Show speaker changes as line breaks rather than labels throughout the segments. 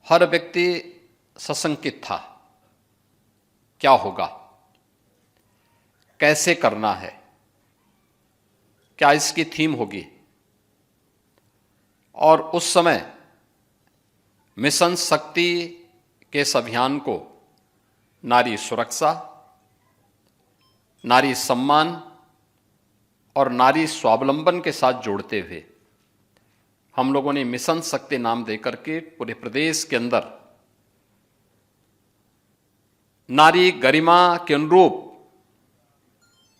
हर व्यक्ति सशंकित था, क्या होगा, कैसे करना है, क्या इसकी थीम होगी। और उस समय मिशन शक्ति के इस अभियान को नारी सुरक्षा, नारी सम्मान और नारी स्वावलंबन के साथ जोड़ते हुए हम लोगों ने मिशन शक्ति नाम देकर के पूरे प्रदेश के अंदर नारी गरिमा के अनुरूप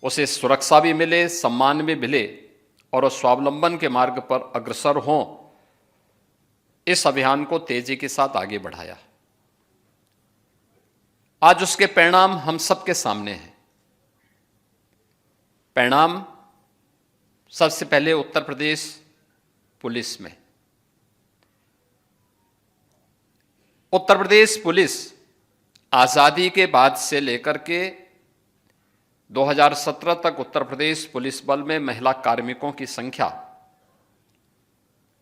उसे सुरक्षा भी मिले, सम्मान भी मिले और वो स्वावलंबन के मार्ग पर अग्रसर हों, इस अभियान को तेजी के साथ आगे बढ़ाया। आज उसके परिणाम हम सबके सामने हैं। परिणाम सबसे पहले उत्तर प्रदेश पुलिस में। उत्तर प्रदेश पुलिस आजादी के बाद से लेकर के 2017 तक उत्तर प्रदेश पुलिस बल में महिला कार्मिकों की संख्या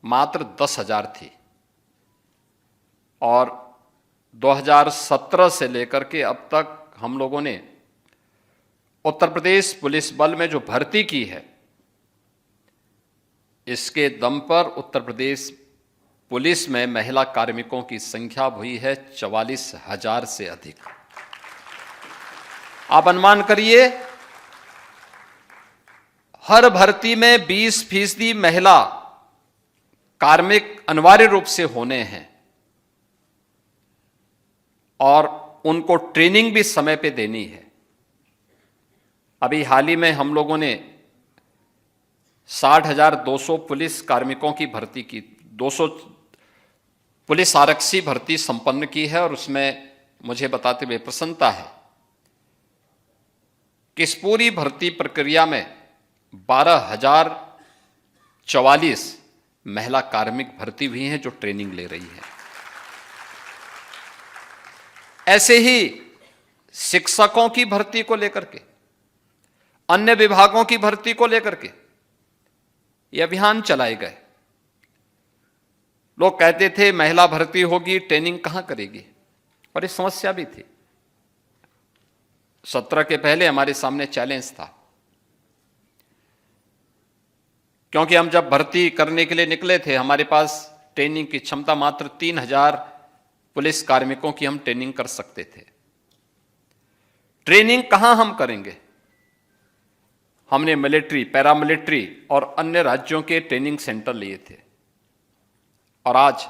मात्र 10,000 थी और 2017 से लेकर के अब तक हम लोगों ने उत्तर प्रदेश पुलिस बल में जो भर्ती की है, इसके दम पर उत्तर प्रदेश पुलिस में महिला कार्मिकों की संख्या हुई है 44,000 से अधिक। आप अनुमान करिए, हर भर्ती में 20% महिला कार्मिक अनिवार्य रूप से होने हैं और उनको ट्रेनिंग भी समय पे देनी है। अभी हाल ही में हम लोगों ने 60,200 पुलिस कार्मिकों की भर्ती की, 200 पुलिस आरक्षी भर्ती संपन्न की है और उसमें मुझे बताते हुए प्रसन्नता है कि इस पूरी भर्ती प्रक्रिया में 12,044 महिला कार्मिक भर्ती हुई हैं जो ट्रेनिंग ले रही है। ऐसे ही शिक्षकों की भर्ती को लेकर के, अन्य विभागों की भर्ती को लेकर के ये अभियान चलाए गए। लोग कहते थे महिला भर्ती होगी, ट्रेनिंग कहां करेगी, और ये समस्या भी थी। 17 के पहले हमारे सामने चैलेंज था, क्योंकि हम जब भर्ती करने के लिए निकले थे हमारे पास ट्रेनिंग की क्षमता मात्र 3,000 पुलिस कार्मिकों की हम ट्रेनिंग कर सकते थे। ट्रेनिंग कहां हम करेंगे? हमने मिलिट्री, पैरामिलिट्री और अन्य राज्यों के ट्रेनिंग सेंटर लिए थे और आज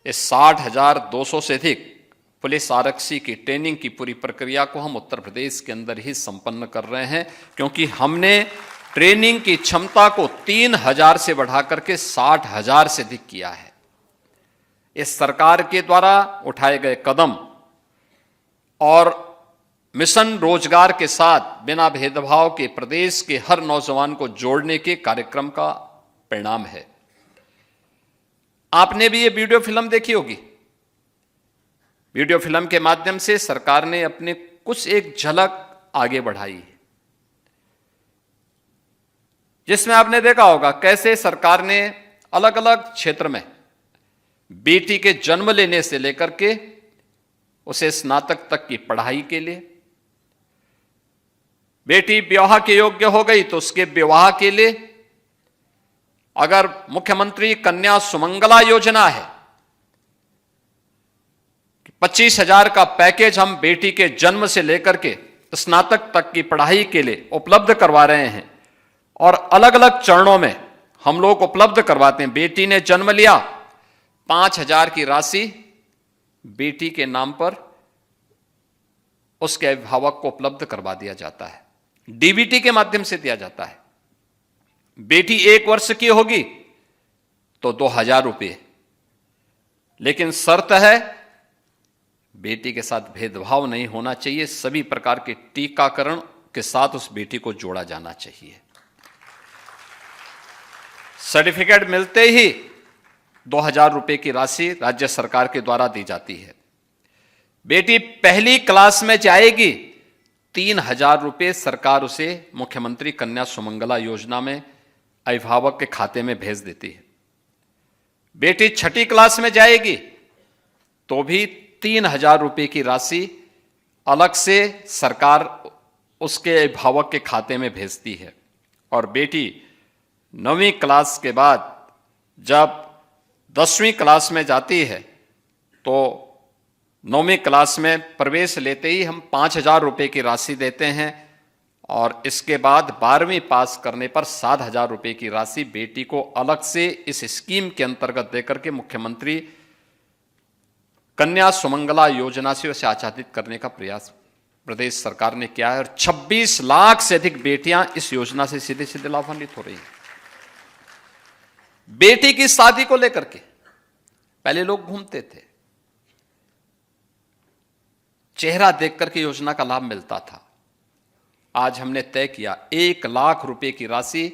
इस 60,200 से अधिक पुलिस आरक्षी की ट्रेनिंग की पूरी प्रक्रिया को हम उत्तर प्रदेश के अंदर ही संपन्न कर रहे हैं, क्योंकि हमने ट्रेनिंग की क्षमता को 3,000 से बढ़ाकर के 60,000 से अधिक किया है। इस सरकार के द्वारा उठाए गए कदम और मिशन रोजगार के साथ बिना भेदभाव के प्रदेश के हर नौजवान को जोड़ने के कार्यक्रम का परिणाम है। आपने भी ये वीडियो फिल्म देखी होगी। वीडियो फिल्म के माध्यम से सरकार ने अपने कुछ एक झलक आगे बढ़ाई, जिसमें आपने देखा होगा कैसे सरकार ने अलग अलग क्षेत्र में बेटी के जन्म लेने से लेकर के उसे स्नातक तक की पढ़ाई के लिए, बेटी विवाह के योग्य हो गई तो उसके विवाह के लिए, अगर मुख्यमंत्री कन्या सुमंगला योजना है, 25,000 का पैकेज हम बेटी के जन्म से लेकर के स्नातक तक की पढ़ाई के लिए उपलब्ध करवा रहे हैं और अलग अलग चरणों में हम लोग उपलब्ध करवाते हैं। बेटी ने जन्म लिया, 5,000 की राशि बेटी के नाम पर उसके अभिभावक को उपलब्ध करवा दिया जाता है, डीबीटी के माध्यम से दिया जाता है। बेटी 1 वर्ष की होगी तो 2,000 रुपये, लेकिन शर्त है बेटी के साथ भेदभाव नहीं होना चाहिए, सभी प्रकार के टीकाकरण के साथ उस बेटी को जोड़ा जाना चाहिए। सर्टिफिकेट मिलते ही 2,000 रुपये की राशि राज्य सरकार के द्वारा दी जाती है। बेटी पहली क्लास में जाएगी, 3,000 रुपये सरकार उसे मुख्यमंत्री कन्या सुमंगला योजना में अभिभावक के खाते में भेज देती है। बेटी छठी क्लास में जाएगी तो भी 3,000 रुपये की राशि अलग से सरकार उसके अभिभावक के खाते में भेजती है। और बेटी 9वीं क्लास के बाद जब 10वीं क्लास में जाती है तो 9वीं क्लास में प्रवेश लेते ही हम 5,000 रुपये की राशि देते हैं और इसके बाद 12वीं पास करने पर 7,000 रुपये की राशि बेटी को अलग से इस स्कीम के अंतर्गत देकर के मुख्यमंत्री कन्या सुमंगला योजना से उसे आच्छादित करने का प्रयास प्रदेश सरकार ने किया है और 26 लाख से अधिक बेटियां इस योजना से सीधे सीधे लाभान्वित हो रही हैं। बेटी की शादी को लेकर के पहले लोग घूमते थे, चेहरा देख करके योजना का लाभ मिलता था। आज हमने तय किया 1 लाख रुपए की राशि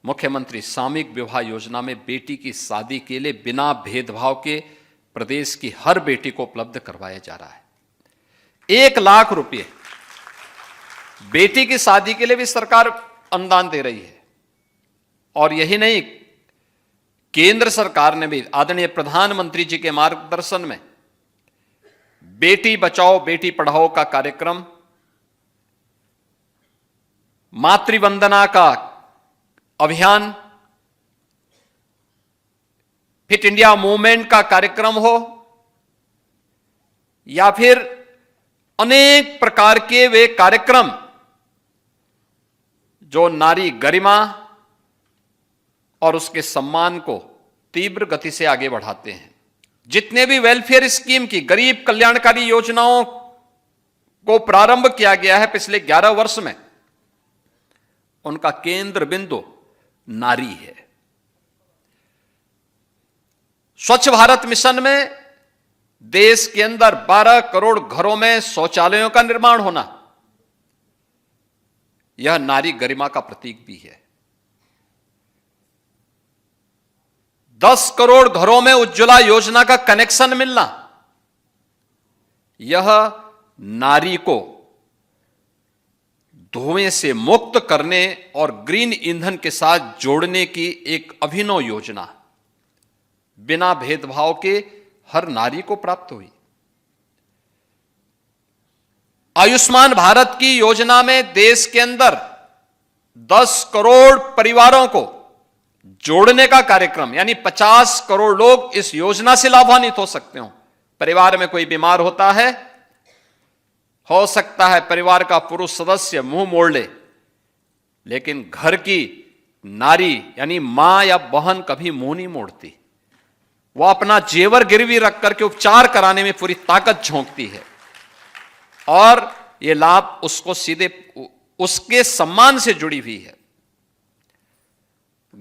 मुख्यमंत्री सामूहिक विवाह योजना में बेटी की शादी के लिए बिना भेदभाव के प्रदेश की हर बेटी को उपलब्ध करवाया जा रहा है। 1 लाख रुपए बेटी की शादी के लिए भी सरकार अनुदान दे रही है। और यही नहीं, केंद्र सरकार ने भी आदरणीय प्रधानमंत्री जी के मार्गदर्शन में बेटी बचाओ बेटी पढ़ाओ का कार्यक्रम, मातृवंदना का अभियान, फिट इंडिया मूवमेंट का कार्यक्रम हो या फिर अनेक प्रकार के वे कार्यक्रम जो नारी गरिमा और उसके सम्मान को तीव्र गति से आगे बढ़ाते हैं। जितने भी वेलफेयर स्कीम की गरीब कल्याणकारी योजनाओं को प्रारंभ किया गया है पिछले 11 वर्ष में, उनका केंद्र बिंदु नारी है। स्वच्छ भारत मिशन में देश के अंदर 12 करोड़ घरों में शौचालयों का निर्माण होना, यह नारी गरिमा का प्रतीक भी है। 10 करोड़ घरों में उज्ज्वला योजना का कनेक्शन मिलना, यह नारी को धुएं से मुक्त करने और ग्रीन ईंधन के साथ जोड़ने की एक अभिनव योजना बिना भेदभाव के हर नारी को प्राप्त हुई। आयुष्मान भारत की योजना में देश के अंदर 10 करोड़ परिवारों को जोड़ने का कार्यक्रम, यानी 50 करोड़ लोग इस योजना से लाभान्वित हो सकते हो। परिवार में कोई बीमार होता है, हो सकता है परिवार का पुरुष सदस्य मुंह मोड़ ले, लेकिन घर की नारी यानी मां या बहन कभी मुंह नहीं मोड़ती। वह अपना जेवर गिरवी रख करके उपचार कराने में पूरी ताकत झोंकती है और यह लाभ उसको सीधे उसके सम्मान से जुड़ी हुई है।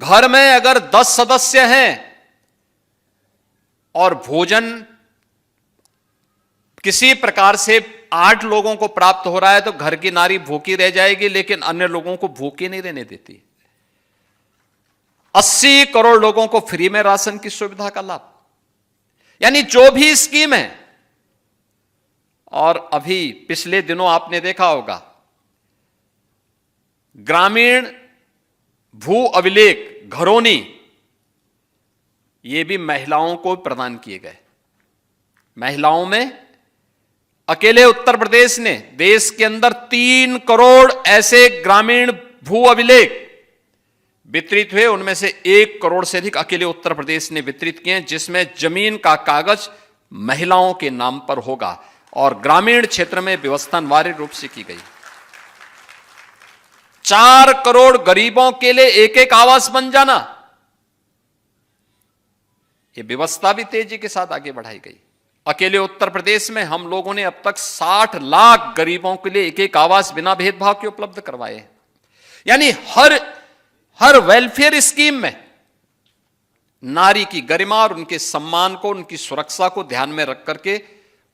घर में अगर 10 सदस्य हैं और भोजन किसी प्रकार से 8 लोगों को प्राप्त हो रहा है तो घर की नारी भूखी रह जाएगी, लेकिन अन्य लोगों को भूखे नहीं रहने देती। 80 करोड़ लोगों को फ्री में राशन की सुविधा का लाभ, यानी जो भी स्कीम है। और अभी पिछले दिनों आपने देखा होगा ग्रामीण भू अभिलेख घरौनी, ये भी महिलाओं को प्रदान किए गए। महिलाओं में अकेले उत्तर प्रदेश ने देश के अंदर 3 करोड़ ऐसे ग्रामीण भू अभिलेख वितरित हुए, उनमें से 1 करोड़ से अधिक अकेले उत्तर प्रदेश ने वितरित किए, जिसमें जमीन का कागज महिलाओं के नाम पर होगा और ग्रामीण क्षेत्र में व्यवस्था अनिवार्य रूप से की गई। 4 करोड़ गरीबों के लिए एक आवास बन जाना, यह व्यवस्था भी तेजी के साथ आगे बढ़ाई गई। अकेले उत्तर प्रदेश में हम लोगों ने अब तक 60 लाख गरीबों के लिए एक आवास बिना भेदभाव के उपलब्ध करवाए हैं। यानी हर वेलफेयर स्कीम में नारी की गरिमा और उनके सम्मान को, उनकी सुरक्षा को ध्यान में रख करके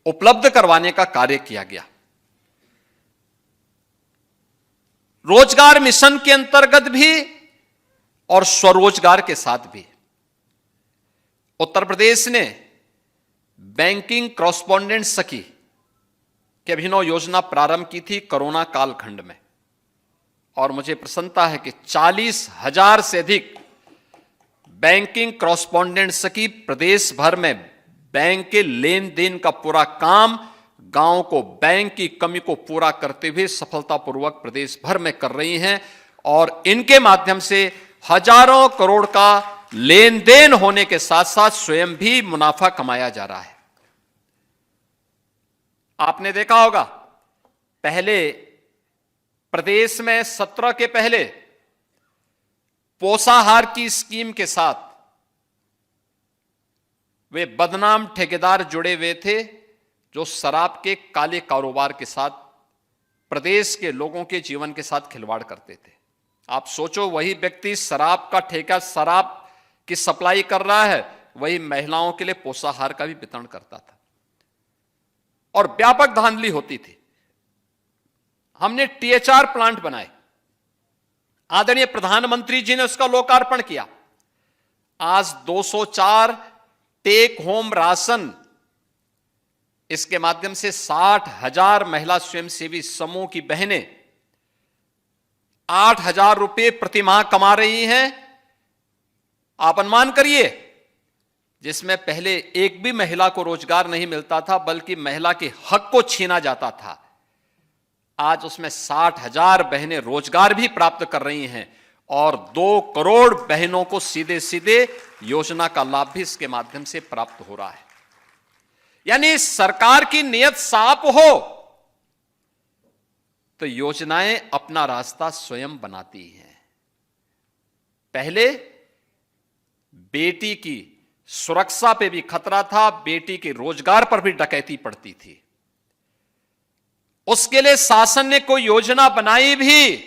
उपलब्ध करवाने का कार्य किया गया। रोजगार मिशन के अंतर्गत भी और स्वरोजगार के साथ भी उत्तर प्रदेश ने बैंकिंग कॉरस्पॉन्डेंट सखी की अभिनव योजना प्रारंभ की थी कोरोना कालखंड में, और मुझे प्रसन्नता है कि 40,000 से अधिक बैंकिंग कॉरस्पॉन्डेंट सखी प्रदेश भर में बैंक के लेन देन का पूरा काम गांव को बैंक की कमी को पूरा करते हुए सफलतापूर्वक प्रदेश भर में कर रही हैं और इनके माध्यम से हजारों करोड़ का लेन देन होने के साथ साथ स्वयं भी मुनाफा कमाया जा रहा है। आपने देखा होगा पहले प्रदेश में 17 के पहले पोषाहार की स्कीम के साथ वे बदनाम ठेकेदार जुड़े हुए थे जो शराब के काले कारोबार के साथ प्रदेश के लोगों के जीवन के साथ खिलवाड़ करते थे। आप सोचो, वही व्यक्ति शराब का ठेका, शराब की सप्लाई कर रहा है, वही महिलाओं के लिए पोषाहार का भी वितरण करता था और व्यापक धांधली होती थी। हमने THR प्लांट बनाए, आदरणीय प्रधानमंत्री जी ने उसका लोकार्पण किया। आज 204 टेक होम राशन, इसके माध्यम से 60,000 महिला स्वयंसेवी समूह की बहनें 8,000 रुपए प्रतिमाह कमा रही हैं। आप अनुमान करिए, जिसमें पहले एक भी महिला को रोजगार नहीं मिलता था बल्कि महिला के हक को छीना जाता था, आज उसमें 60,000 बहनें रोजगार भी प्राप्त कर रही हैं और 2 करोड़ बहनों को सीधे सीधे योजना का लाभ भी इसके माध्यम से प्राप्त हो रहा है। यानी सरकार की नीयत साफ हो तो योजनाएं अपना रास्ता स्वयं बनाती हैं। पहले बेटी की सुरक्षा पे भी खतरा था, बेटी के रोजगार पर भी डकैती पड़ती थी। उसके लिए शासन ने कोई योजना बनाई भी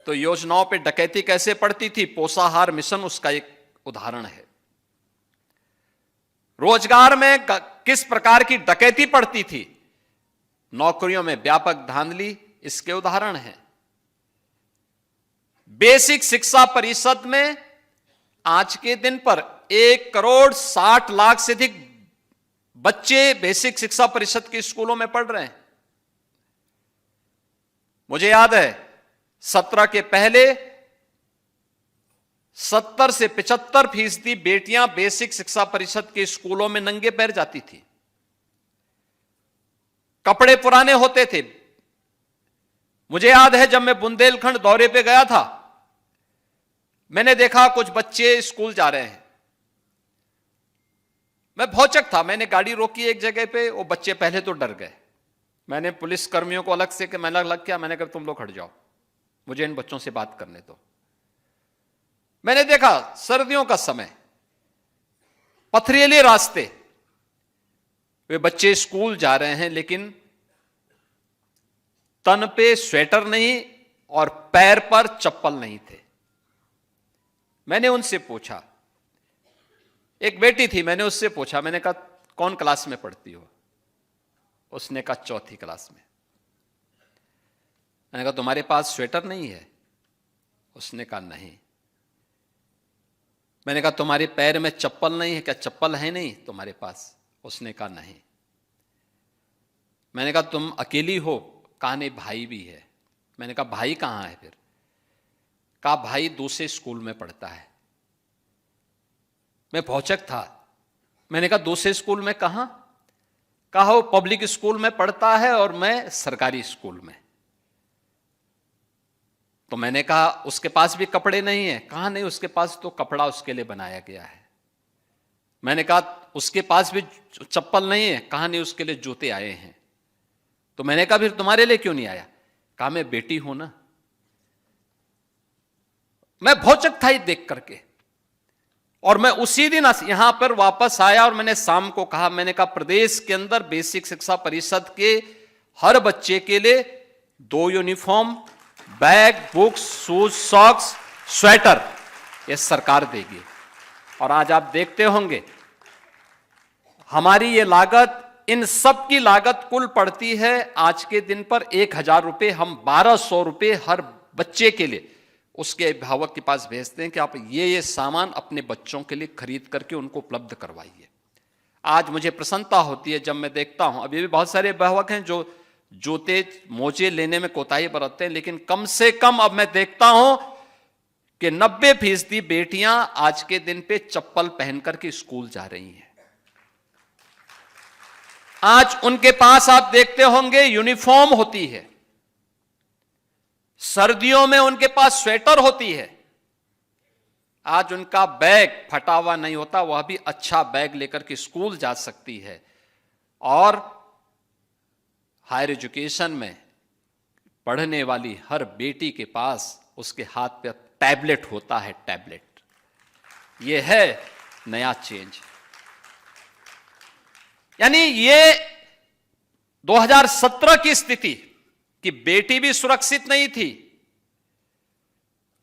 तो योजनाओं पे डकैती कैसे पड़ती थी, पोषाहार मिशन उसका एक उदाहरण है। रोजगार में किस प्रकार की डकैती पड़ती थी, नौकरियों में व्यापक धांधली इसके उदाहरण हैं। बेसिक शिक्षा परिषद में आज के दिन पर 1,60,00,000 से अधिक बच्चे बेसिक शिक्षा परिषद के स्कूलों में पढ़ रहे हैं। मुझे याद है 17 के पहले 70 से 75% बेटियां बेसिक शिक्षा परिषद के स्कूलों में नंगे पैर जाती थी। कपड़े पुराने होते थे। मुझे याद है जब मैं बुंदेलखंड दौरे पे गया था, मैंने देखा कुछ बच्चे स्कूल जा रहे हैं। मैं भौचक था, मैंने गाड़ी रोकी एक जगह पे, वो बच्चे पहले तो डर गए। मैंने पुलिस कर्मियों को अलग से मैंने लग किया, मैंने कहा तुम लोग हट जाओ, मुझे इन बच्चों से बात करने दो। मैंने देखा सर्दियों का समय, पथरीले रास्ते, वे बच्चे स्कूल जा रहे हैं लेकिन तन पे स्वेटर नहीं और पैर पर चप्पल नहीं थे। मैंने उनसे पूछा, एक बेटी थी, मैंने उससे पूछा, मैंने कहा कौन क्लास में पढ़ती हो? उसने कहा 4थी क्लास में। मैंने कहा तुम्हारे पास स्वेटर नहीं है? उसने कहा नहीं। मैंने कहा तुम्हारे पैर में चप्पल नहीं है क्या? चप्पल है नहीं तुम्हारे पास? उसने कहा नहीं। मैंने कहा तुम अकेली हो? कहा नहीं, भाई भी है। मैंने कहा भाई कहां है फिर? कहा भाई दूसरे स्कूल में पढ़ता है। मैं भौचक था। मैंने कहा दूसरे स्कूल में कहां? कहा वो पब्लिक स्कूल में पढ़ता है और मैं सरकारी स्कूल में। तो मैंने कहा उसके पास भी कपड़े नहीं है? कहा नहीं, उसके पास तो कपड़ा उसके लिए बनाया गया है। मैंने कहा उसके पास भी चप्पल नहीं है? कहा नहीं, उसके लिए जूते आए हैं। तो मैंने कहा फिर तुम्हारे लिए क्यों नहीं आया? कहा मैं बेटी हूं ना। मैं भौचक था ही देख करके, और मैं उसी दिन यहां पर वापस आया और मैंने शाम को कहा, मैंने कहा प्रदेश के अंदर बेसिक शिक्षा परिषद के हर बच्चे के लिए 2 uniform, bag, books, shoes, socks, sweater ये सरकार देगी। और आज आप देखते होंगे हमारी ये लागत, इन सब की लागत कुल पड़ती है आज के दिन पर 1,000 रुपए। हम 1,200 रुपए हर बच्चे के लिए उसके अभिभावक के पास भेजते हैं कि आप ये सामान अपने बच्चों के लिए खरीद करके उनको उपलब्ध करवाइए। आज मुझे प्रसन्नता होती है जब मैं देखता हूं, अभी भी बहुत सारे अभिभावक हैं जो जूते मोजे लेने में कोताही बरतते हैं, लेकिन कम से कम अब मैं देखता हूं कि 90% बेटियां आज के दिन पे चप्पल पहन करके स्कूल जा रही हैं। आज उनके पास आप देखते होंगे यूनिफॉर्म होती है, सर्दियों में उनके पास स्वेटर होती है। आज उनका बैग फटा हुआ नहीं होता, वह भी अच्छा बैग लेकर के स्कूल जा सकती है। और हायर एजुकेशन में पढ़ने वाली हर बेटी के पास उसके हाथ पे टैबलेट होता है, टैबलेट। यह है नया चेंज। यानी ये 2017 की स्थिति कि बेटी भी सुरक्षित नहीं थी,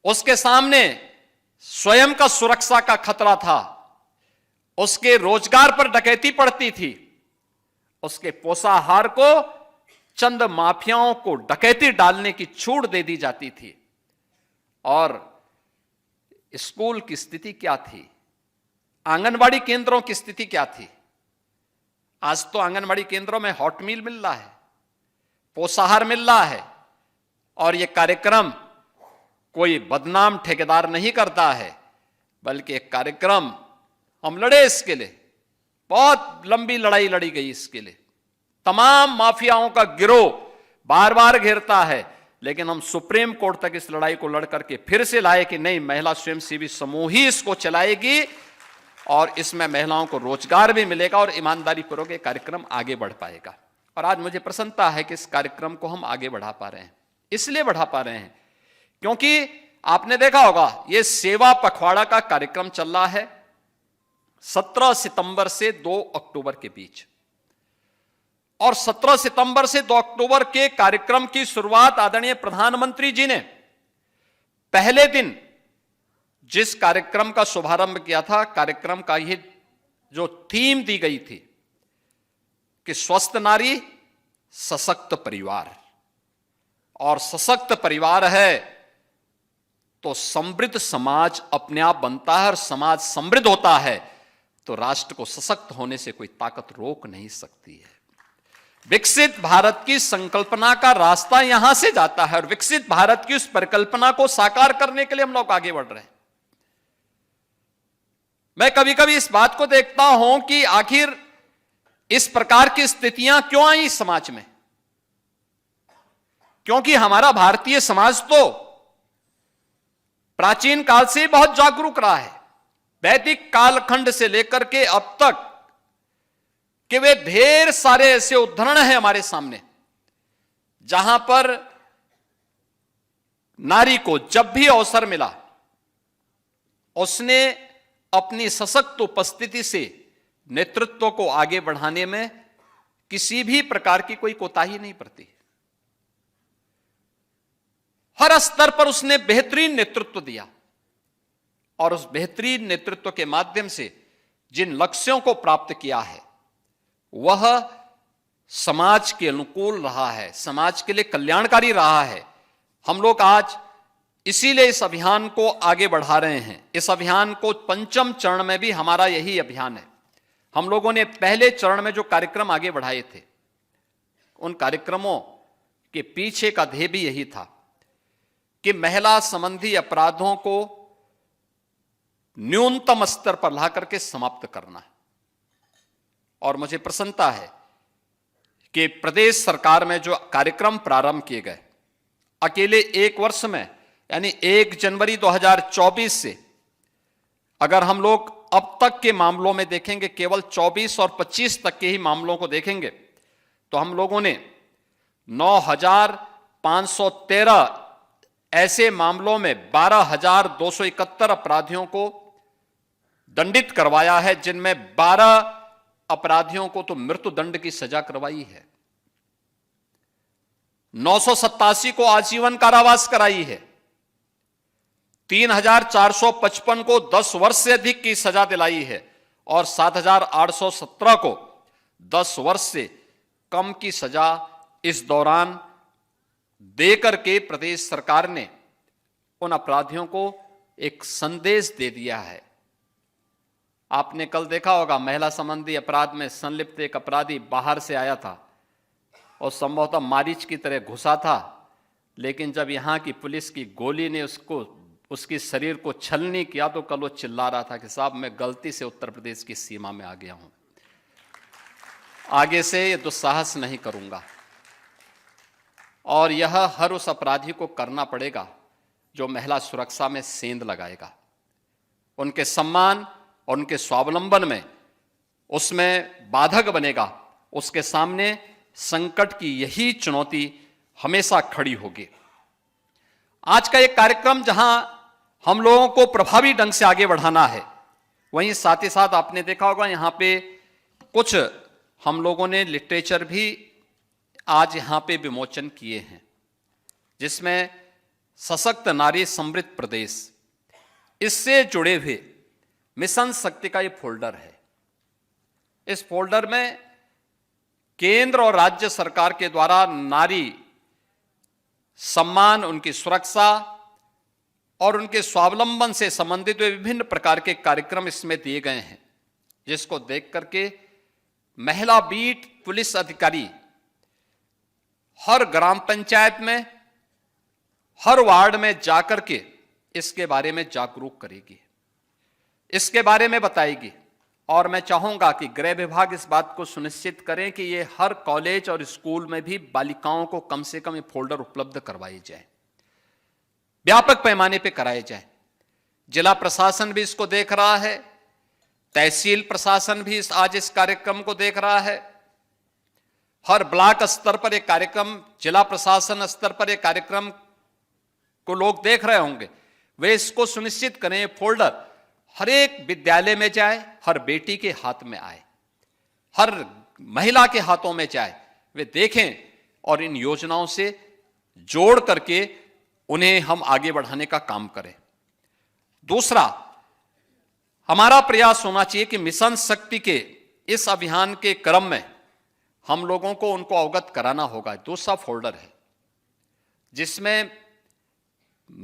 उसके सामने स्वयं का सुरक्षा का खतरा था, उसके रोजगार पर डकैती पड़ती थी, उसके पोषाहार को चंद माफियाओं को डकैती डालने की छूट दे दी जाती थी। और स्कूल की स्थिति क्या थी, आंगनवाड़ी केंद्रों की स्थिति क्या थी। आज तो आंगनवाड़ी केंद्रों में हॉट मील मिल रहा है, पोषाहार मिल रहा है। और यह कार्यक्रम कोई बदनाम ठेकेदार नहीं करता है, बल्कि एक कार्यक्रम हम लड़े इसके लिए, बहुत लंबी लड़ाई लड़ी गई इसके लिए। तमाम माफियाओं का गिरोह बार बार घेरता है, लेकिन हम सुप्रीम कोर्ट तक इस लड़ाई को लड़ करके फिर से लाए कि नहीं, महिला स्वयंसेवी समूह ही इसको चलाएगी और इसमें महिलाओं को रोजगार भी मिलेगा और ईमानदारी पूर्वक ये कार्यक्रम आगे बढ़ पाएगा। और आज मुझे प्रसन्नता है कि इस कार्यक्रम को हम आगे बढ़ा पा रहे हैं। इसलिए बढ़ा पा रहे हैं क्योंकि आपने देखा होगा ये सेवा पखवाड़ा का कार्यक्रम चल रहा है 17 सितंबर से 2 अक्टूबर के बीच। और 17 सितंबर से 2 अक्टूबर के कार्यक्रम की शुरुआत आदरणीय प्रधानमंत्री जी ने पहले दिन जिस कार्यक्रम का शुभारंभ किया था, कार्यक्रम का ये जो थीम दी गई थी कि स्वस्थ नारी सशक्त परिवार, और सशक्त परिवार है तो समृद्ध समाज अपने आप बनता है, और समाज समृद्ध होता है तो राष्ट्र को सशक्त होने से कोई ताकत रोक नहीं सकती है। विकसित भारत की संकल्पना का रास्ता यहां से जाता है, और विकसित भारत की उस परिकल्पना को साकार करने के लिए हम लोग आगे बढ़ रहे हैं। मैं कभी कभी इस बात को देखता हूं कि आखिर इस प्रकार की स्थितियां क्यों आई समाज में, क्योंकि हमारा भारतीय समाज तो प्राचीन काल से बहुत जागरूक रहा है। वैदिक कालखंड से लेकर के अब तक कि वे ढेर सारे ऐसे उदाहरण हैं हमारे सामने जहां पर नारी को जब भी अवसर मिला उसने अपनी सशक्त उपस्थिति से नेतृत्व को आगे बढ़ाने में किसी भी प्रकार की कोई कोताही नहीं बरती। हर स्तर पर उसने बेहतरीन नेतृत्व दिया, और उस बेहतरीन नेतृत्व के माध्यम से जिन लक्ष्यों को प्राप्त किया है वह समाज के अनुकूल रहा है, समाज के लिए कल्याणकारी रहा है। हम लोग आज इसीलिए इस अभियान को आगे बढ़ा रहे हैं। इस अभियान को 5वें चरण में भी हमारा यही अभियान है। हम लोगों ने पहले चरण में जो कार्यक्रम आगे बढ़ाए थे, उन कार्यक्रमों के पीछे का ध्येय भी यही था कि महिला संबंधी अपराधों को न्यूनतम स्तर पर ला करके समाप्त करना है। और मुझे प्रसन्नता है कि प्रदेश सरकार में जो कार्यक्रम प्रारंभ किए गए, अकेले एक वर्ष में यानी 1 जनवरी 2024 से अगर हम लोग अब तक के मामलों में देखेंगे, केवल 24 और 25 तक के ही मामलों को देखेंगे, तो हम लोगों ने 9,513 ऐसे मामलों में 12,271 अपराधियों को दंडित करवाया है, जिनमें 12 अपराधियों को तो मृत्यु दंड की सजा करवाई है, 987 को आजीवन कारावास कराई है, 3,455 को 10 वर्ष से अधिक की सजा दिलाई है, और 7,817 को 10 वर्ष से कम की सजा इस दौरान देकर के प्रदेश सरकार ने उन अपराधियों को एक संदेश दे दिया है। आपने कल देखा होगा, महिला संबंधी अपराध में संलिप्त एक अपराधी बाहर से आया था और संभवतः मारीच की तरह घुसा था, लेकिन जब यहां की पुलिस की गोली ने उसके शरीर को छलनी किया तो कल वो चिल्ला रहा था कि साहब मैं गलती से उत्तर प्रदेश की सीमा में आ गया हूं। आगे से ये दुस्साहस नहीं करूंगा। और यह हर उस अपराधी को करना पड़ेगा जो महिला सुरक्षा में सेंध लगाएगा, उनके सम्मान और उनके स्वावलंबन में उसमें बाधक बनेगा। उसके सामने संकट की यही चुनौती हमेशा खड़ी होगी। आज का एक कार्यक्रम जहां हम लोगों को प्रभावी ढंग से आगे बढ़ाना है, वहीं साथ ही साथ आपने देखा होगा यहां पे कुछ हम लोगों ने लिटरेचर भी आज यहां पे विमोचन किए हैं, जिसमें सशक्त नारी समृद्ध प्रदेश, इससे जुड़े हुए मिशन शक्ति का ये फोल्डर है। इस फोल्डर में केंद्र और राज्य सरकार के द्वारा नारी सम्मान, उनकी सुरक्षा और उनके स्वावलंबन से संबंधित विभिन्न प्रकार के कार्यक्रम इसमें दिए गए हैं, जिसको देख करके महिला बीट पुलिस अधिकारी हर ग्राम पंचायत में, हर वार्ड में जाकर के इसके बारे में जागरूक करेगी, इसके बारे में बताएगी। और मैं चाहूंगा कि गृह विभाग इस बात को सुनिश्चित करें कि ये हर कॉलेज और स्कूल में भी बालिकाओं को कम से कम ये फोल्डर उपलब्ध करवाए जाए, व्यापक पैमाने पे कराए जाए। जिला प्रशासन भी इसको देख रहा है, तहसील प्रशासन भी आज इस कार्यक्रम को देख रहा है। हर ब्लॉक स्तर पर एक कार्यक्रम, जिला प्रशासन स्तर पर एक कार्यक्रम को लोग देख रहे होंगे। वे इसको सुनिश्चित करें फोल्डर हर एक विद्यालय में जाए, हर बेटी के हाथ में आए, हर महिला के हाथों में जाए, वे देखें और इन योजनाओं से जोड़ करके उन्हें हम आगे बढ़ाने का काम करें। दूसरा, हमारा प्रयास होना चाहिए कि मिशन शक्ति के इस अभियान के क्रम में हम लोगों को उनको अवगत कराना होगा। दूसरा फोल्डर है जिसमें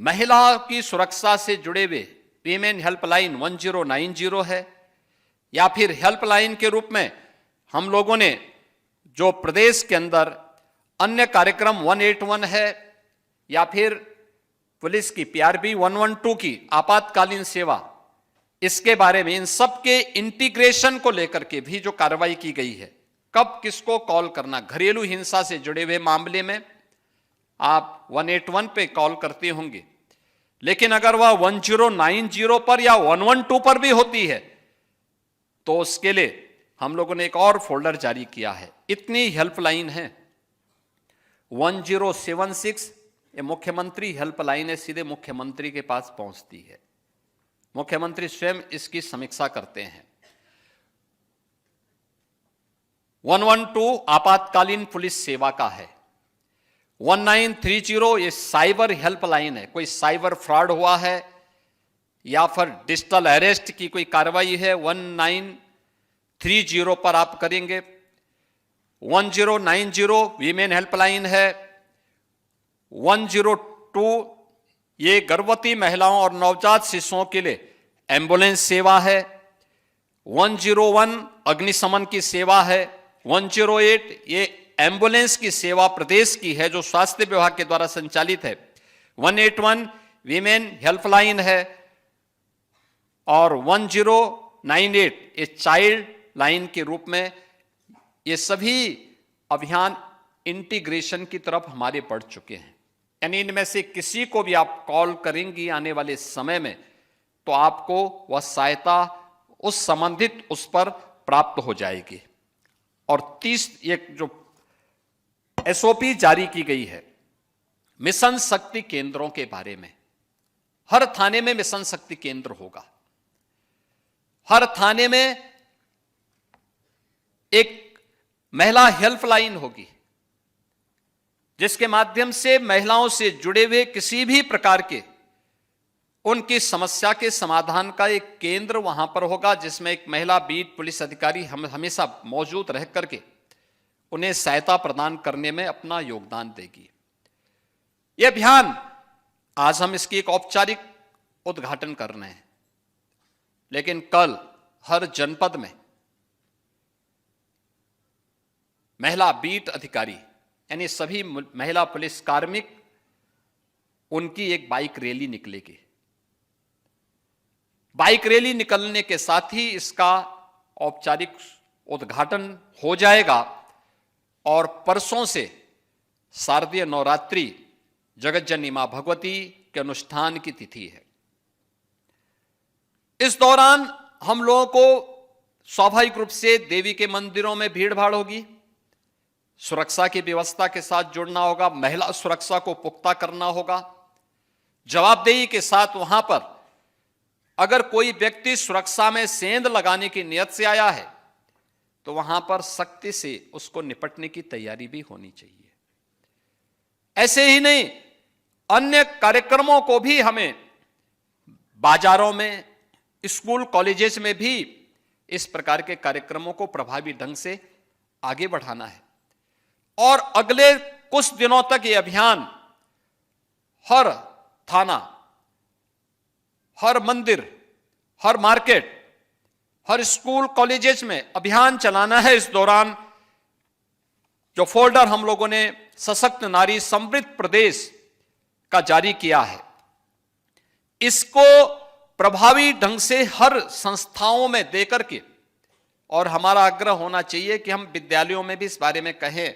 महिला की सुरक्षा से जुड़े हुए वीमेन हेल्पलाइन 1090 है, या फिर हेल्पलाइन के रूप में हम लोगों ने जो प्रदेश के अंदर अन्य कार्यक्रम 181 है, या फिर पुलिस की PRB 112 की आपातकालीन सेवा, इसके बारे में इन सब के इंटीग्रेशन को लेकर के भी जो कार्रवाई की गई है, कब किसको कॉल करना। घरेलू हिंसा से जुड़े हुए मामले में आप 181 पे कॉल करते होंगे, लेकिन अगर वह 1090 पर या 112 पर भी होती है तो उसके लिए हम लोगों ने एक और फोल्डर जारी किया है। इतनी हेल्पलाइन है। 1076 ये मुख्यमंत्री हेल्पलाइन है, सीधे मुख्यमंत्री के पास पहुंचती है, मुख्यमंत्री स्वयं इसकी समीक्षा करते हैं। 112 आपातकालीन पुलिस सेवा का है। 1930 ये साइबर हेल्पलाइन है, कोई साइबर फ्रॉड हुआ है या फिर डिजिटल अरेस्ट की कोई कार्रवाई है, 1930 पर आप करेंगे। 1090 वीमेन हेल्पलाइन है। 102 ये गर्भवती महिलाओं और नवजात शिशुओं के लिए एम्बुलेंस सेवा है। 101 अग्निशमन की सेवा है। 108 ये एम्बुलेंस की सेवा प्रदेश की है जो स्वास्थ्य विभाग के द्वारा संचालित है। 181 वीमेन हेल्पलाइन है और 1098 ये चाइल्ड लाइन के रूप में। ये सभी अभियान इंटीग्रेशन की तरफ हमारे बढ़ चुके हैं, यानी इनमें से किसी को भी आप कॉल करेंगी आने वाले समय में तो आपको वह सहायता उस संबंधित उस पर प्राप्त हो जाएगी। और 30 ये जो SOP जारी की गई है मिशन शक्ति केंद्रों के बारे में, हर थाने में मिशन शक्ति केंद्र होगा। हर थाने में एक महिला हेल्पलाइन होगी जिसके माध्यम से महिलाओं से जुड़े हुए किसी भी प्रकार के उनकी समस्या के समाधान का एक केंद्र वहां पर होगा, जिसमें एक महिला बीट पुलिस अधिकारी हमेशा मौजूद रह करके उन्हें सहायता प्रदान करने में अपना योगदान देगी। यह अभियान आज हम इसकी एक औपचारिक उद्घाटन कर रहे हैं, लेकिन कल हर जनपद में महिला बीट अधिकारी यानी सभी महिला पुलिस कार्मिक उनकी एक बाइक रैली निकलेगी। बाइक रैली निकलने के साथ ही इसका औपचारिक उद्घाटन हो जाएगा और परसों से शारदीय नवरात्रि जगतजननी मां भगवती के अनुष्ठान की तिथि है। इस दौरान हम लोगों को स्वाभाविक रूप से देवी के मंदिरों में भीड़ भाड़ होगी, सुरक्षा की व्यवस्था के साथ जुड़ना होगा, महिला सुरक्षा को पुख्ता करना होगा, जवाबदेही के साथ वहां पर अगर कोई व्यक्ति सुरक्षा में सेंध लगाने की नियत से आया है तो वहां पर सख्ती से उसको निपटने की तैयारी भी होनी चाहिए। ऐसे ही नहीं, अन्य कार्यक्रमों को भी हमें बाजारों में, स्कूल कॉलेजेस में भी इस प्रकार के कार्यक्रमों को प्रभावी ढंग से आगे बढ़ाना है। और अगले कुछ दिनों तक ये अभियान हर थाना, हर मंदिर, हर मार्केट, हर स्कूल कॉलेजेस में अभियान चलाना है। इस दौरान जो फोल्डर हम लोगों ने सशक्त नारी समृद्ध प्रदेश का जारी किया है, इसको प्रभावी ढंग से हर संस्थाओं में देकर के, और हमारा आग्रह होना चाहिए कि हम विद्यालयों में भी इस बारे में कहें,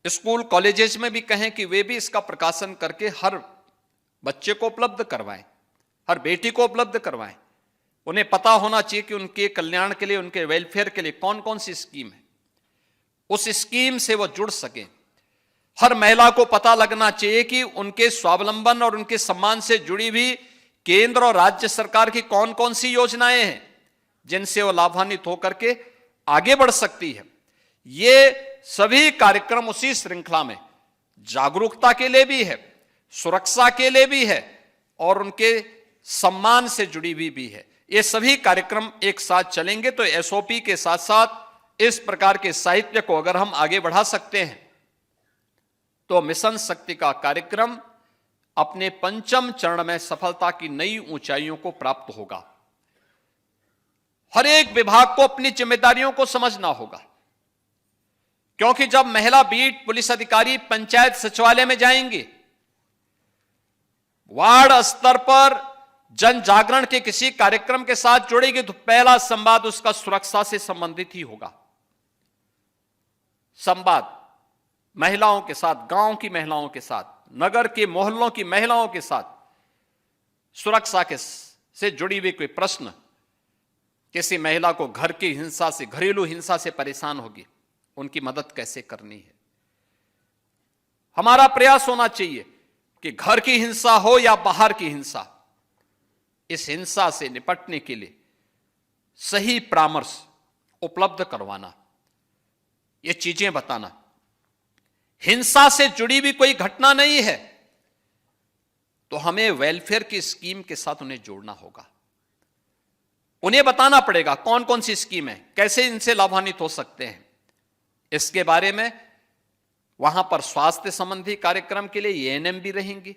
स्कूल कॉलेजेस में भी कहें कि वे भी इसका प्रकाशन करके हर बच्चे को उपलब्ध करवाएं, हर बेटी को उपलब्ध करवाएं। उन्हें पता होना चाहिए कि उनके कल्याण के लिए, उनके वेलफेयर के लिए कौन कौन सी स्कीम है, उस स्कीम से वो जुड़ सकें। हर महिला को पता लगना चाहिए कि उनके स्वावलंबन और उनके सम्मान से जुड़ी हुई केंद्र और राज्य सरकार की कौन कौन सी योजनाएं हैं जिनसे वो लाभान्वित होकर के आगे बढ़ सकती है। ये सभी कार्यक्रम उसी श्रृंखला में जागरूकता के लिए भी है, सुरक्षा के लिए भी है और उनके सम्मान से जुड़ी हुई भी है। ये सभी कार्यक्रम एक साथ चलेंगे तो एसओपी के साथ साथ इस प्रकार के साहित्य को अगर हम आगे बढ़ा सकते हैं तो मिशन शक्ति का कार्यक्रम अपने पंचम चरण में सफलता की नई ऊंचाइयों को प्राप्त होगा। हर एक विभाग को अपनी जिम्मेदारियों को समझना होगा, क्योंकि जब महिला बीट पुलिस अधिकारी पंचायत सचिवालय में जाएंगे, वार्ड स्तर पर जन जागरण के किसी कार्यक्रम के साथ जुड़ेगी तो पहला संवाद उसका सुरक्षा से संबंधित ही होगा। संवाद महिलाओं के साथ, गांव की महिलाओं के साथ, नगर के मोहल्लों की महिलाओं के साथ, सुरक्षा के से जुड़ी हुई कोई प्रश्न, किसी महिला को घर की हिंसा से, घरेलू हिंसा से परेशान होगी, उनकी मदद कैसे करनी है। हमारा प्रयास होना चाहिए कि घर की हिंसा हो या बाहर की हिंसा, इस हिंसा से निपटने के लिए सही परामर्श उपलब्ध करवाना, ये चीजें बताना। हिंसा से जुड़ी भी कोई घटना नहीं है तो हमें वेलफेयर की स्कीम के साथ उन्हें जोड़ना होगा। उन्हें बताना पड़ेगा कौन कौन सी स्कीम है, कैसे इनसे लाभान्वित हो सकते हैं। इसके बारे में वहां पर स्वास्थ्य संबंधी कार्यक्रम के लिए एएनएम भी रहेंगी,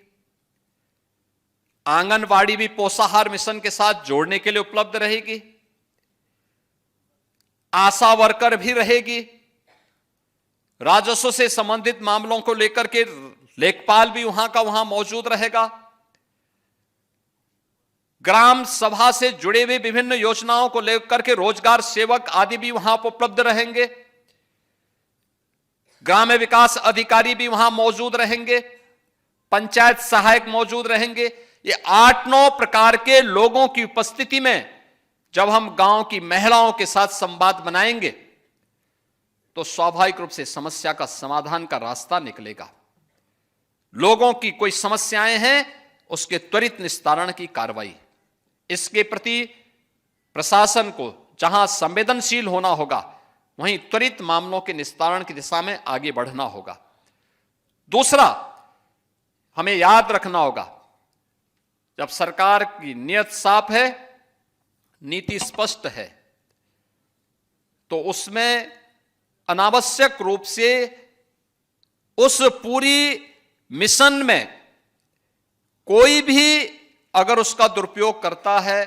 आंगनवाड़ी भी पोषाहार मिशन के साथ जोड़ने के लिए उपलब्ध रहेगी, आशा वर्कर भी रहेगी, राजस्व से संबंधित मामलों को लेकर के लेखपाल भी वहां का वहां मौजूद रहेगा, ग्राम सभा से जुड़े हुए विभिन्न योजनाओं को लेकर के रोजगार सेवक आदि भी वहां पर उपलब्ध रहेंगे, ग्राम्य विकास अधिकारी भी वहां मौजूद रहेंगे, पंचायत सहायक मौजूद रहेंगे। ये 8-9 प्रकार के लोगों की उपस्थिति में जब हम गांव की महिलाओं के साथ संवाद बनाएंगे तो स्वाभाविक रूप से समस्या का समाधान का रास्ता निकलेगा। लोगों की कोई समस्याएं हैं, उसके त्वरित निस्तारण की कार्रवाई, इसके प्रति प्रशासन को जहां संवेदनशील होना होगा वहीं त्वरित मामलों के निस्तारण की दिशा में आगे बढ़ना होगा। दूसरा, हमें याद रखना होगा, जब सरकार की नीयत साफ है, नीति स्पष्ट है, तो उसमें अनावश्यक रूप से उस पूरी मिशन में कोई भी अगर उसका दुरुपयोग करता है,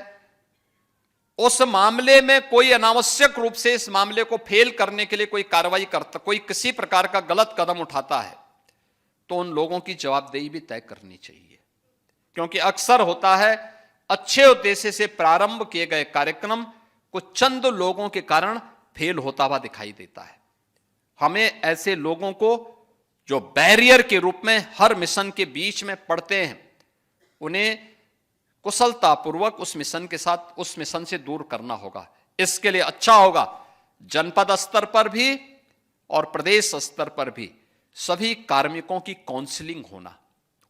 उस मामले में कोई अनावश्यक रूप से इस मामले को फेल करने के लिए कोई कार्रवाई करता, कोई किसी प्रकार का गलत कदम उठाता है, तो उन लोगों की जवाबदेही भी तय करनी चाहिए। क्योंकि अक्सर होता है अच्छे उद्देश्य से प्रारंभ किए गए कार्यक्रम कुछ चंद लोगों के कारण फेल होता हुआ दिखाई देता है। हमें ऐसे लोगों को जो बैरियर के रूप में हर मिशन के बीच में पड़ते हैं, उन्हें कुशलतापूर्वक उस मिशन के साथ, उस मिशन से दूर करना होगा। इसके लिए अच्छा होगा जनपद स्तर पर भी और प्रदेश स्तर पर भी सभी कार्मिकों की काउंसलिंग होना,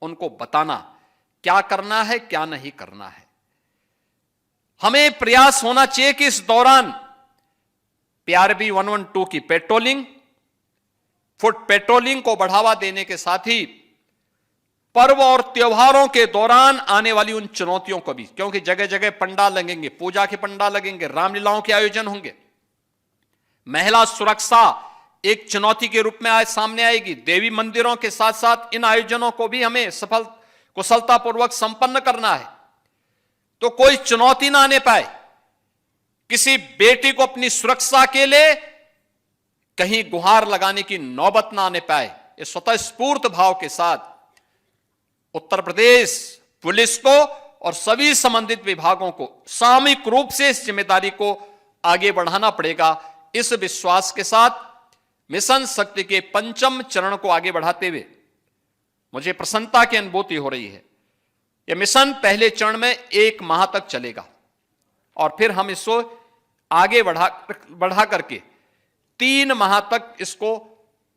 उनको बताना क्या करना है क्या नहीं करना है। हमें प्रयास होना चाहिए कि इस दौरान पीआरबी 112 की पेट्रोलिंग, फुट पेट्रोलिंग को बढ़ावा देने के साथ ही पर्व और त्योहारों के दौरान आने वाली उन चुनौतियों को भी, क्योंकि जगह जगह पंडाल लगेंगे, पूजा के पंडाल लगेंगे, रामलीलाओं के आयोजन होंगे, महिला सुरक्षा एक चुनौती के रूप में आज सामने आएगी। देवी मंदिरों के साथ साथ इन आयोजनों को भी हमें कुशलतापूर्वक संपन्न करना है, तो कोई चुनौती ना आने पाए, किसी बेटी को अपनी सुरक्षा के लिए कहीं गुहार लगाने की नौबत ना आने पाए। ये स्वतः स्फूर्त भाव के साथ उत्तर प्रदेश पुलिस को और सभी संबंधित विभागों को सामूहिक रूप से इस जिम्मेदारी को आगे बढ़ाना पड़ेगा। इस विश्वास के साथ मिशन शक्ति के 5वें चरण को आगे बढ़ाते हुए मुझे प्रसन्नता की अनुभूति हो रही है। यह मिशन पहले चरण में 1 माह तक चलेगा और फिर हम इसको आगे बढ़ा करके 3 माह तक इसको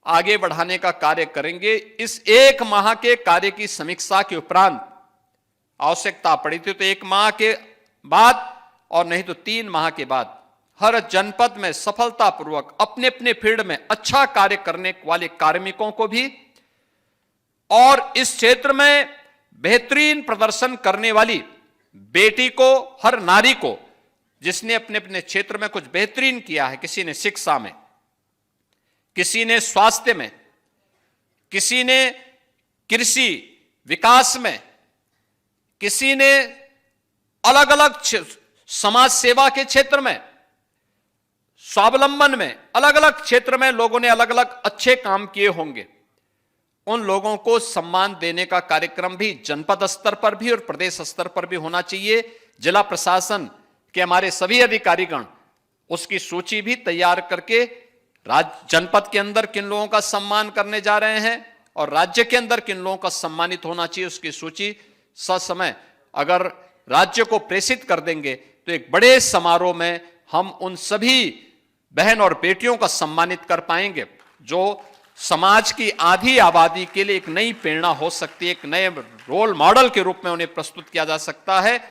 आगे बढ़ाने का कार्य करेंगे। इस 1 माह के कार्य की समीक्षा के उपरांत आवश्यकता पड़ी थी तो 1 माह के बाद और नहीं तो 3 माह के बाद हर जनपद में सफलतापूर्वक अपने अपने फील्ड में अच्छा कार्य करने वाले कार्मिकों को भी और इस क्षेत्र में बेहतरीन प्रदर्शन करने वाली बेटी को, हर नारी को जिसने अपने अपने क्षेत्र में कुछ बेहतरीन किया है, किसी ने शिक्षा में, किसी ने स्वास्थ्य में, किसी ने कृषि विकास में, किसी ने अलग अलग समाज सेवा के क्षेत्र में, स्वावलंबन में, अलग अलग क्षेत्र में लोगों ने अलग अलग अच्छे काम किए होंगे। उन लोगों को सम्मान देने का कार्यक्रम भी जनपद स्तर पर भी और प्रदेश स्तर पर भी होना चाहिए। जिला प्रशासन के हमारे सभी अधिकारीगण उसकी सूची भी तैयार करके जनपद के अंदर किन लोगों का सम्मान करने जा रहे हैं और राज्य के अंदर किन लोगों का सम्मानित होना चाहिए, उसकी सूची ससमय अगर राज्य को प्रेषित कर देंगे तो एक बड़े समारोह में हम उन सभी बहन और बेटियों का सम्मानित कर पाएंगे जो समाज की आधी आबादी के लिए एक नई प्रेरणा हो सकती है, एक नए रोल मॉडल के रूप में उन्हें प्रस्तुत किया जा सकता है।